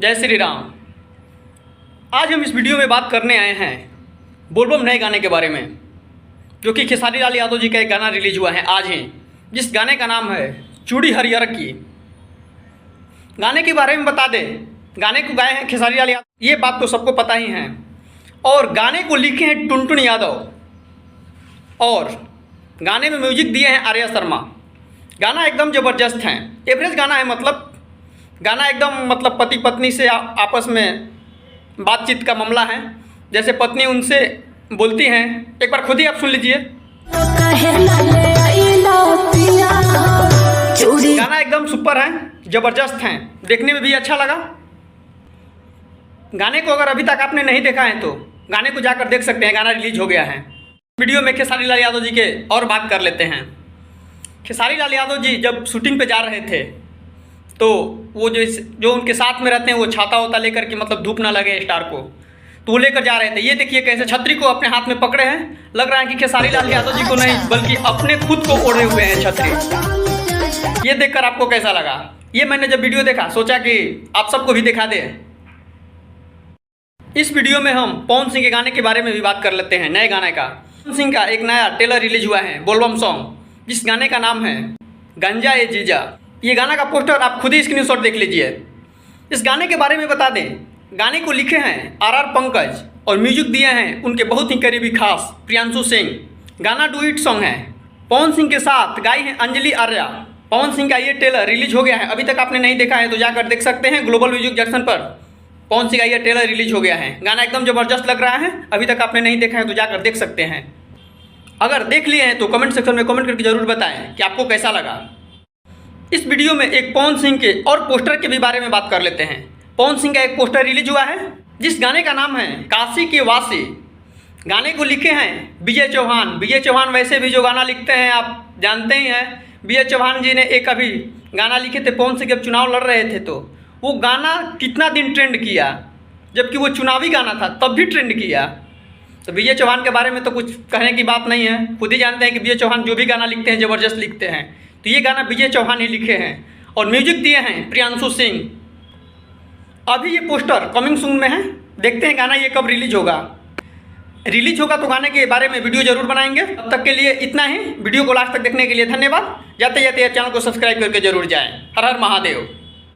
जय श्री राम। आज हम इस वीडियो में बात करने आए हैं बोलबम नए गाने के बारे में, जो कि खेसारी लाल यादव जी का एक गाना रिलीज हुआ है आज ही, जिस गाने का नाम है चूड़ी हरियर की। गाने के बारे में बता दें, गाने को गाए हैं खेसारी लाल यादव, ये बात तो सबको पता ही है। और गाने को लिखे हैं टुनटुन यादव और गाने में म्यूजिक दिए हैं आर्या शर्मा। गाना एकदम ज़बरदस्त है, एवरेज गाना है। गाना एकदम पति पत्नी से आपस में बातचीत का मामला है, जैसे पत्नी उनसे बोलती हैं। एक बार खुद ही आप सुन लीजिए। गाना एकदम सुपर है, ज़बरदस्त है, देखने में भी अच्छा लगा। गाने को अगर अभी तक आपने नहीं देखा है तो गाने को जाकर देख सकते हैं, गाना रिलीज हो गया है। वीडियो में खेसारी लाल यादव जी के और बात कर लेते हैं। खेसारी लाल यादव जी जब शूटिंग पे जा रहे थे तो वो जो उनके साथ में रहते हैं वो छाता होता लेकर के धूप ना लगे स्टार को, तो वो लेकर जा रहे थे। ये देखिए कैसे छतरी को अपने हाथ में पकड़े हैं, लग रहा है कि खेसारी लाल यादव जी को नहीं बल्कि अपने खुद को ओढ़े हुए हैं छतरी। ये देखकर आपको कैसा लगा? ये मैंने जब वीडियो देखा सोचा कि आप सबको भी दिखा दें। इस वीडियो में हम पवन सिंह के गाने के बारे में भी बात कर लेते हैं, नए गाने का। पवन सिंह का एक नया ट्रेलर रिलीज हुआ है बोलबम सॉन्ग, जिस गाने का नाम है गंजा ए जीजा। ये गाना का पोस्टर आप खुद ही स्क्रीनशॉट देख लीजिए। इस गाने के बारे में बता दें, गाने को लिखे हैं आर पंकज और म्यूजिक दिए हैं उनके बहुत ही करीबी खास प्रियांशु सिंह। गाना डुइट सॉन्ग है, पवन सिंह के साथ गाई है अंजलि आर्या। पवन सिंह का ये ट्रेलर रिलीज हो गया है, अभी तक आपने नहीं देखा है तो जाकर देख सकते हैं ग्लोबल म्यूजिक जंक्शन पर। पवन सिंह का ये ट्रेलर रिलीज हो गया है, गाना एकदम ज़बरदस्त लग रहा है। अभी तक आपने नहीं देखा है तो जाकर देख सकते हैं। अगर देख लिए हैं तो कमेंट सेक्शन में कमेंट करके जरूर बताएं कि आपको कैसा लगा। इस वीडियो में एक पवन सिंह के और पोस्टर के भी बारे में बात कर लेते हैं। पवन सिंह का एक पोस्टर रिलीज हुआ है जिस गाने का नाम है काशी के वासी। गाने को लिखे हैं विजय चौहान। विजय चौहान वैसे भी जो गाना लिखते हैं आप जानते ही हैं। विजय चौहान जी ने एक अभी गाना लिखे थे पवन सिंह जब चुनाव लड़ रहे थे, तो वो गाना कितना दिन ट्रेंड किया, जबकि वो चुनावी गाना था तब भी ट्रेंड किया। तो विजय चौहान के बारे में तो कुछ कहने की बात नहीं है, खुद ही जानते हैं कि विजय चौहान जो भी गाना लिखते हैं ज़बरदस्त लिखते हैं। तो ये गाना विजय चौहान ही लिखे हैं और म्यूजिक दिए हैं प्रियांशु सिंह। अभी ये पोस्टर कमिंग सून में है, देखते हैं गाना ये कब रिलीज होगा। रिलीज होगा तो गाने के बारे में वीडियो जरूर बनाएंगे। तब तक के लिए इतना ही। वीडियो को लास्ट तक देखने के लिए धन्यवाद। जाते जाते चैनल को सब्सक्राइब करके जरूर जाएं। हर हर महादेव।